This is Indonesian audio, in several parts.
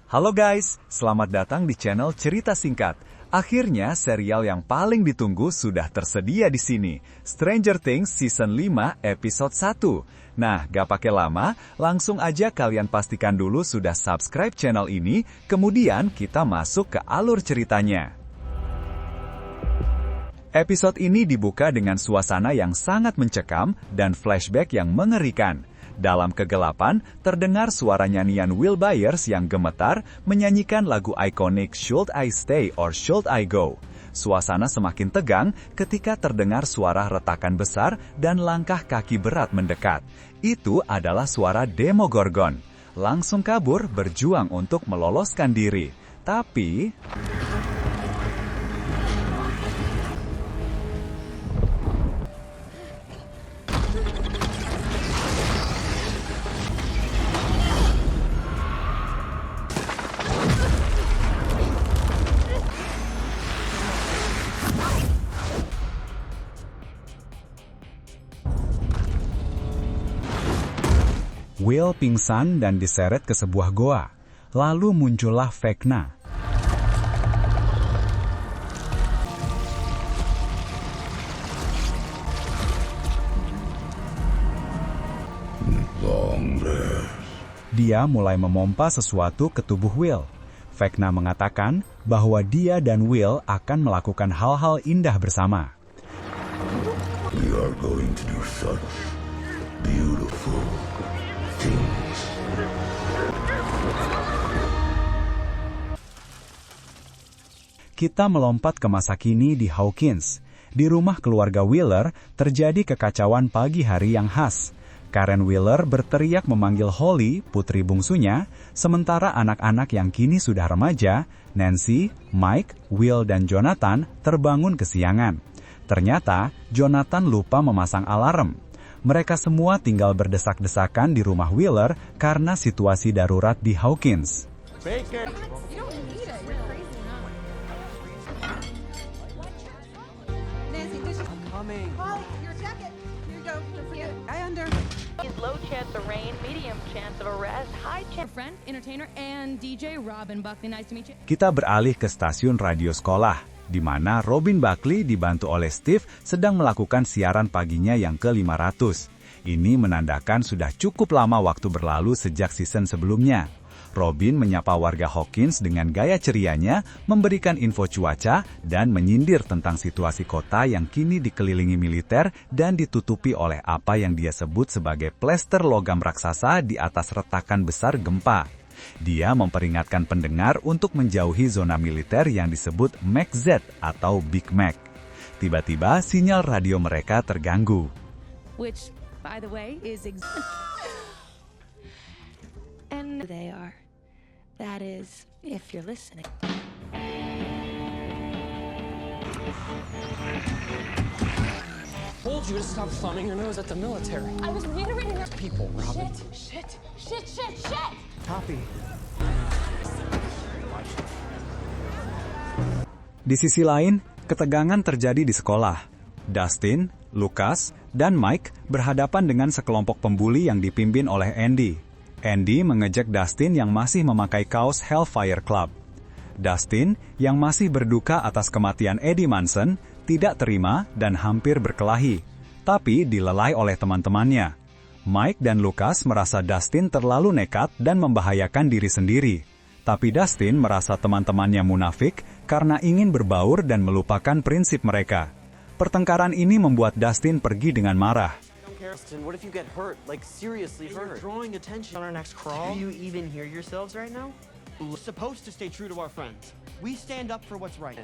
Halo guys, selamat datang di channel Cerita Singkat. Akhirnya serial yang paling ditunggu sudah tersedia di sini. Stranger Things Season 5 Episode 1. Nah, gak pakai lama, langsung aja kalian pastikan dulu sudah subscribe channel ini, kemudian kita masuk ke alur ceritanya. Episode ini dibuka dengan suasana yang sangat mencekam dan flashback yang mengerikan. Dalam kegelapan, terdengar suara nyanyian Will Byers yang gemetar menyanyikan lagu ikonik Should I Stay or Should I Go. Suasana semakin tegang ketika terdengar suara retakan besar dan langkah kaki berat mendekat. Itu adalah suara Demogorgon. Langsung kabur berjuang untuk meloloskan diri. Tapi... Will pingsan dan diseret ke sebuah goa. Lalu muncullah Vecna. Dia mulai memompa sesuatu ke tubuh Will. Vecna mengatakan bahwa dia dan Will akan melakukan hal-hal indah bersama. We are going to do such beautiful things. Kita melompat ke masa kini di Hawkins. Di rumah keluarga Wheeler terjadi kekacauan pagi hari yang khas. Karen Wheeler berteriak memanggil Holly, putri bungsunya, sementara anak-anak yang kini sudah remaja, Nancy, Mike, Will, dan Jonathan terbangun kesiangan. Ternyata, Jonathan lupa memasang alarm. Mereka semua tinggal berdesak-desakan di rumah Wheeler karena situasi darurat di Hawkins. Low chance of rain, medium chance of arrest, high chance. Friend, entertainer, and DJ Robin Buckley. Nice to meet you. Kita beralih ke stasiun radio sekolah, di mana Robin Buckley dibantu oleh Steve sedang melakukan siaran paginya yang ke-500. Ini menandakan sudah cukup lama waktu berlalu sejak season sebelumnya. Robin menyapa warga Hawkins dengan gaya cerianya, memberikan info cuaca, dan menyindir tentang situasi kota yang kini dikelilingi militer dan ditutupi oleh apa yang dia sebut sebagai plester logam raksasa di atas retakan besar gempa. Dia memperingatkan pendengar untuk menjauhi zona militer yang disebut Mac Z atau Big Mac. Tiba-tiba sinyal radio mereka terganggu. Which, by the way, is and they are. That is, if you're listening. Told you to stop thumbing your nose at the military. I was reiterating that. People, Robin. Shit. Copy. Di sisi lain, ketegangan terjadi di sekolah. Dustin, Lucas, dan Mike berhadapan dengan sekelompok pembuli yang dipimpin oleh Andy. Andy mengejek Dustin yang masih memakai kaos Hellfire Club. Dustin, yang masih berduka atas kematian Eddie Munson, tidak terima dan hampir berkelahi, tapi dilelai oleh teman-temannya. Mike dan Lucas merasa Dustin terlalu nekat dan membahayakan diri sendiri. Tapi Dustin merasa teman-temannya munafik karena ingin berbaur dan melupakan prinsip mereka. Pertengkaran ini membuat Dustin pergi dengan marah. What if you get hurt? Like seriously hurt? You're drawing attention on our next crawl. Do you even hear yourselves right now? We're supposed to stay true to our friends. We stand up for what's right.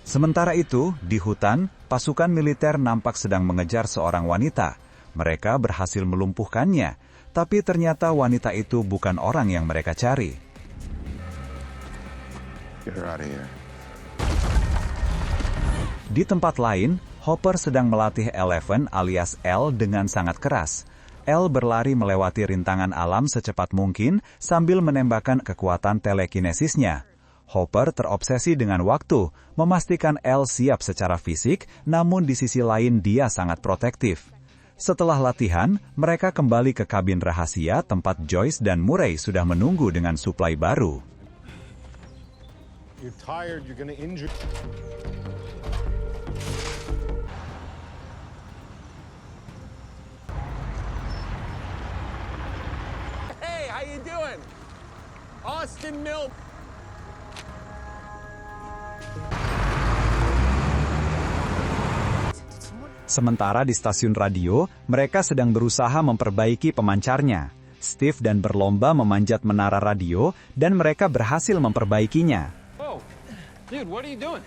Sementara itu, di hutan, pasukan militer nampak sedang mengejar seorang wanita. Mereka berhasil melumpuhkannya, tapi ternyata wanita itu bukan orang yang mereka cari. Get her out of here. Di tempat lain, Hopper sedang melatih Eleven alias L dengan sangat keras. L berlari melewati rintangan alam secepat mungkin sambil menembakkan kekuatan telekinesisnya. Hopper terobsesi dengan waktu, memastikan L siap secara fisik, namun di sisi lain dia sangat protektif. Setelah latihan, mereka kembali ke kabin rahasia tempat Joyce dan Murray sudah menunggu dengan suplai baru. You're tired, you're gonna injure. Hey, how you doing? Austin Mill. Sementara di stasiun radio, mereka sedang berusaha memperbaiki pemancarnya. Steve dan berlomba memanjat menara radio, dan mereka berhasil memperbaikinya. Whoa, dude, what are you doing?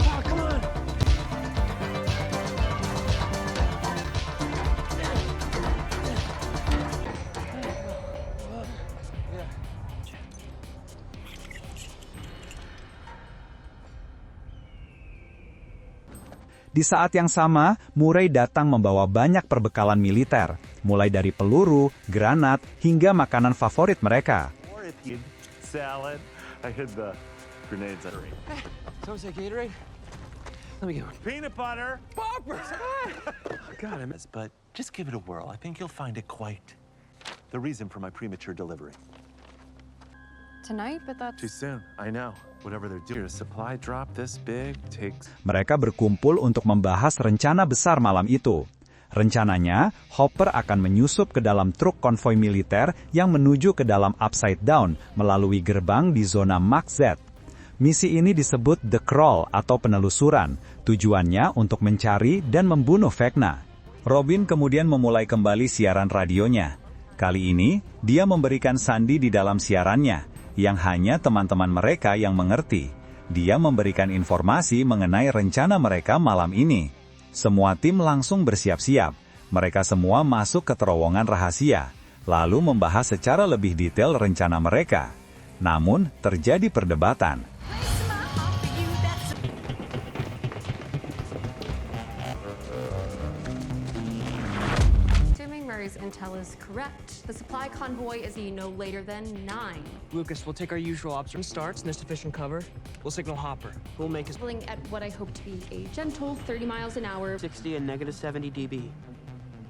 Oh, come on. Di saat yang sama, Murray datang membawa banyak perbekalan militer, mulai dari peluru, granat, hingga makanan favorit mereka. Salad. I hid the grenades. So is that Gatorade? Let me get one. Peanut butter. Poppers! God, I miss, but just give it a whirl. I think you'll find it quite the reason for my premature delivery. Tonight, but that's... Too soon. I know. Whatever they're doing, a supply drop this big takes... Mereka berkumpul untuk membahas rencana besar malam itu. Rencananya, Hopper akan menyusup ke dalam truk konvoi militer yang menuju ke dalam Upside Down melalui gerbang di zona Mach Z. Misi ini disebut The Crawl atau penelusuran, tujuannya untuk mencari dan membunuh Vecna. Robin kemudian memulai kembali siaran radionya. Kali ini, dia memberikan sandi di dalam siarannya, yang hanya teman-teman mereka yang mengerti. Dia memberikan informasi mengenai rencana mereka malam ini. Semua tim langsung bersiap-siap. Mereka semua masuk ke terowongan rahasia, lalu membahas secara lebih detail rencana mereka. Namun, terjadi perdebatan. Murray's intel is correct. The supply convoy is no later than 9. Lucas, we'll take our usual observation starts and there's sufficient cover. We'll signal Hopper. We'll make his Traveling at what I hope to be a gentle 30 miles an hour. 60 and negative 70 dB.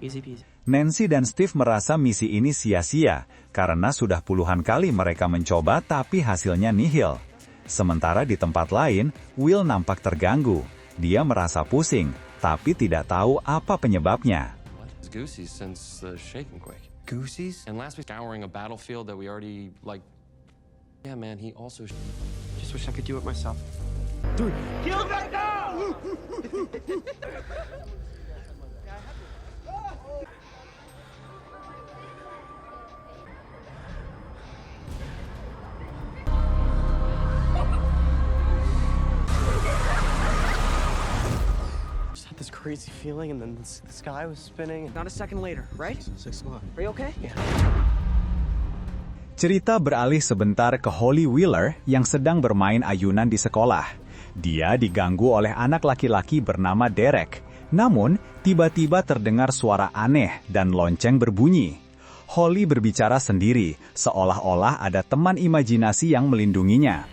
Easy peasy. Nancy dan Steve merasa misi ini sia-sia, karena sudah puluhan kali mereka mencoba tapi hasilnya nihil. Sementara di tempat lain, Will nampak terganggu. Dia merasa pusing, tapi tidak tahu apa penyebabnya. Goosey's since the shaking quake. Goosey's? And last week, scouring a battlefield that we already, Yeah, man, he also... Just wish I could do it myself. Dude, kill that now! This crazy feeling, and then the sky was spinning. Not a second later, right? 6 o'clock. Are you okay? Yeah. Cerita beralih sebentar ke Holly Wheeler yang sedang bermain ayunan di sekolah. Dia diganggu oleh anak laki-laki bernama Derek. Namun, tiba-tiba terdengar suara aneh dan lonceng berbunyi. Holly berbicara sendiri, seolah-olah ada teman imajinasi yang melindunginya.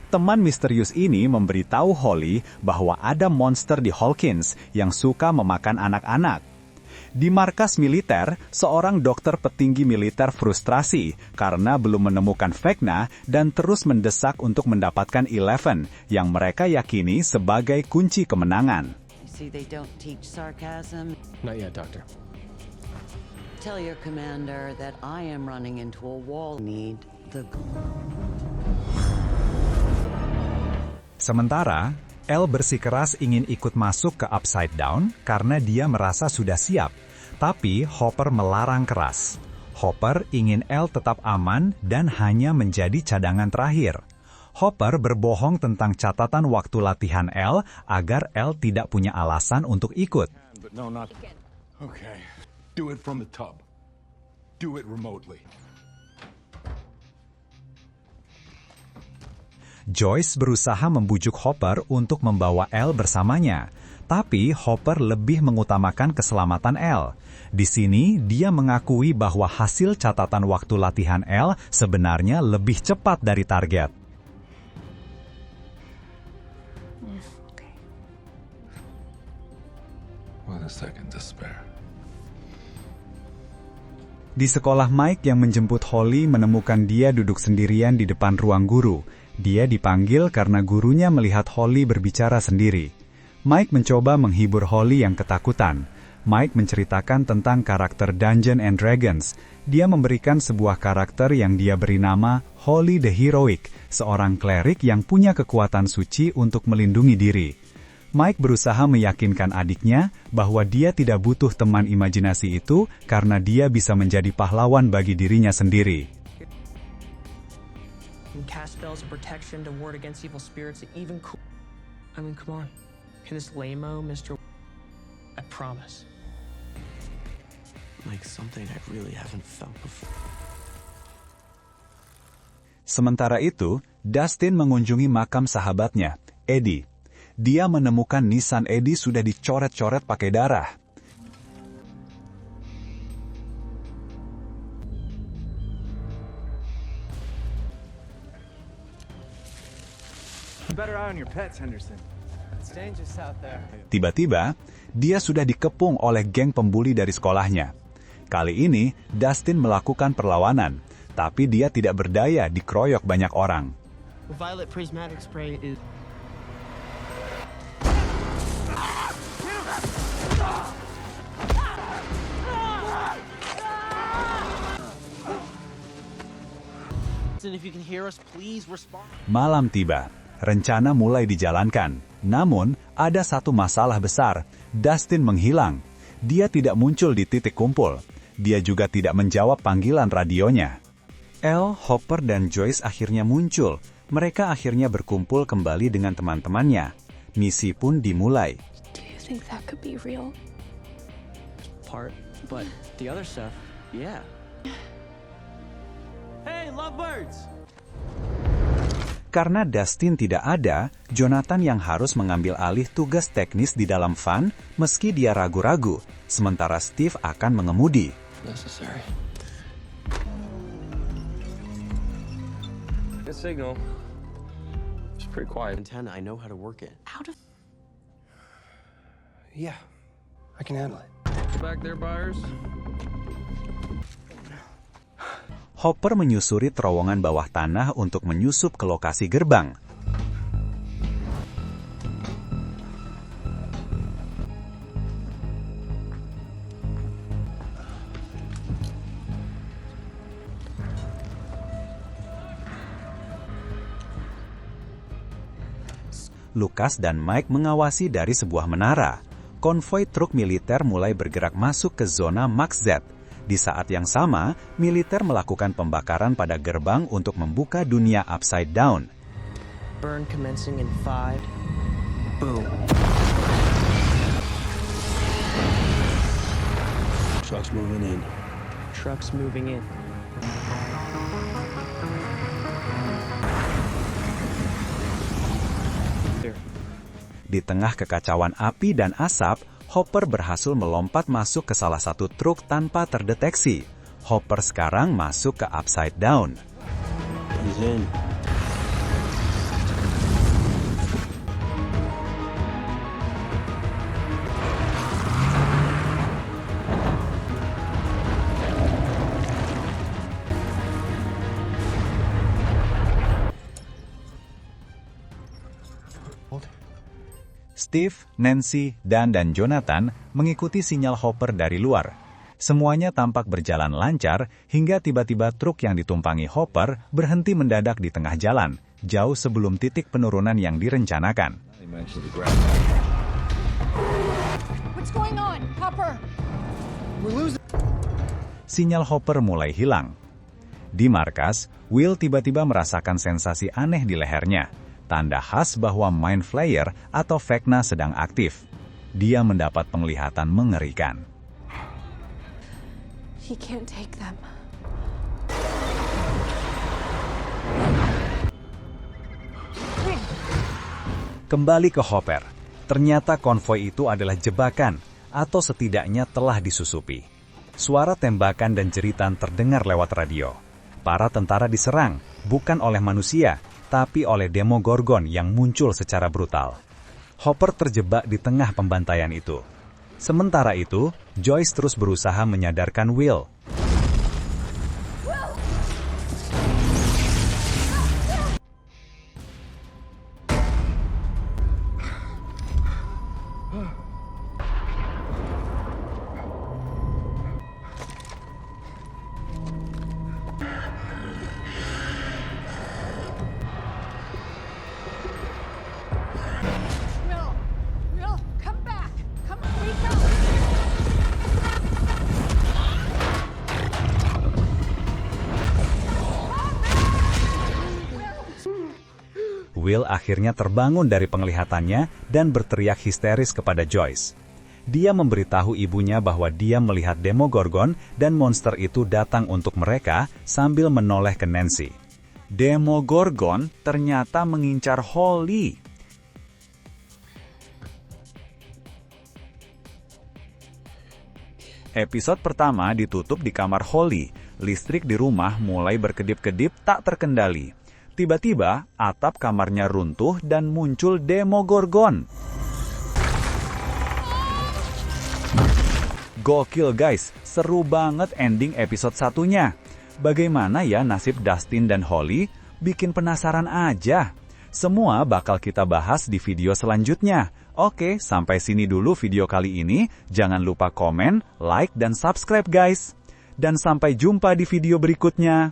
Teman misterius ini memberitahu Holly bahwa ada monster di Hawkins yang suka memakan anak-anak. Di markas militer, seorang dokter petinggi militer frustrasi karena belum menemukan Vecna dan terus mendesak untuk mendapatkan Eleven yang mereka yakini sebagai kunci kemenangan. See, they don't teach sarcasm. Not yet, Doctor. Tell your commander that I am running into a wall. Need the... Sementara, Elle bersikeras ingin ikut masuk ke Upside Down karena dia merasa sudah siap. Tapi Hopper melarang keras. Hopper ingin Elle tetap aman dan hanya menjadi cadangan terakhir. Hopper berbohong tentang catatan waktu latihan Elle agar Elle tidak punya alasan untuk ikut. But no, not... Okay. Do it from the tub. Do it remotely. Joyce berusaha membujuk Hopper untuk membawa Elle bersamanya, tapi Hopper lebih mengutamakan keselamatan Elle. Di sini, dia mengakui bahwa hasil catatan waktu latihan Elle sebenarnya lebih cepat dari target. With a second to spare. Di sekolah, Mike yang menjemput Holly menemukan dia duduk sendirian di depan ruang guru. Dia dipanggil karena gurunya melihat Holly berbicara sendiri. Mike mencoba menghibur Holly yang ketakutan. Mike menceritakan tentang karakter Dungeons and Dragons. Dia memberikan sebuah karakter yang dia beri nama Holly the Heroic, seorang klerik yang punya kekuatan suci untuk melindungi diri. Mike berusaha meyakinkan adiknya bahwa dia tidak butuh teman imajinasi itu karena dia bisa menjadi pahlawan bagi dirinya sendiri. Cast spells of protection to ward against evil spirits, even I mean, come on. Can this lame-o, Mr. I promise. Like something I really haven't felt before. Sementara itu, Dustin mengunjungi makam sahabatnya, Eddie. Dia menemukan nisan Eddie sudah dicoret-coret pakai darah. Tiba-tiba, dia sudah dikepung oleh geng pembuli dari sekolahnya. Kali ini, Dustin melakukan perlawanan, tapi dia tidak berdaya dikeroyok banyak orang. Violet prismatic spray is if you can hear us, please respond. Malam tiba, rencana mulai dijalankan. Namun, ada satu masalah besar. Dustin menghilang. Dia tidak muncul di titik kumpul. Dia juga tidak menjawab panggilan radionya. Elle, Hopper, dan Joyce akhirnya muncul. Mereka akhirnya berkumpul kembali dengan teman-temannya. Misi pun dimulai. Do you think that could be real? Part, but the other stuff, yeah. Hey, lovebirds! Karena Dustin tidak ada, Jonathan yang harus mengambil alih tugas teknis di dalam van, meski dia ragu-ragu, sementara Steve akan mengemudi. Necessary. Good signal. It's pretty quiet. Antenna, I know how to work it. How to... Yeah, I can handle it. Back there, buyers. Hopper menyusuri terowongan bawah tanah untuk menyusup ke lokasi gerbang. Lucas dan Mike mengawasi dari sebuah menara. Konvoi truk militer mulai bergerak masuk ke zona Max Z. Di saat yang sama, militer melakukan pembakaran pada gerbang untuk membuka dunia upside down. Burn commencing in 5. Boom. Trucks moving in. Trucks moving in. Di tengah kekacauan api dan asap, Hopper berhasil melompat masuk ke salah satu truk tanpa terdeteksi. Hopper sekarang masuk ke upside down. He's in. Steve, Nancy, Dan Jonathan mengikuti sinyal Hopper dari luar. Semuanya tampak berjalan lancar hingga tiba-tiba truk yang ditumpangi Hopper berhenti mendadak di tengah jalan, jauh sebelum titik penurunan yang direncanakan. What's going on, Hopper? Sinyal Hopper mulai hilang. Di markas, Will tiba-tiba merasakan sensasi aneh di lehernya. Tanda khas bahwa Mind Flayer atau Vecna sedang aktif. Dia mendapat penglihatan mengerikan. He can't take them. Kembali ke Hopper. Ternyata konvoi itu adalah jebakan, atau setidaknya telah disusupi. Suara tembakan dan jeritan terdengar lewat radio. Para tentara diserang, bukan oleh manusia, tapi oleh Demogorgon yang muncul secara brutal. Hopper terjebak di tengah pembantaian itu. Sementara itu, Joyce terus berusaha menyadarkan Will. Will, come back. Come on, wake up. Will akhirnya terbangun dari penglihatannya dan berteriak histeris kepada Joyce. Dia memberitahu ibunya bahwa dia melihat Demogorgon dan monster itu datang untuk mereka sambil menoleh ke Nancy. Demogorgon ternyata mengincar Holly. Episode pertama ditutup di kamar Holly. Listrik di rumah mulai berkedip-kedip tak terkendali. Tiba-tiba, atap kamarnya runtuh dan muncul Demogorgon. Gokil guys, seru banget ending episode satunya. Bagaimana ya nasib Dustin dan Holly? Bikin penasaran aja. Semua bakal kita bahas di video selanjutnya. Oke, sampai sini dulu video kali ini. Jangan lupa komen, like, dan subscribe guys. Dan sampai jumpa di video berikutnya.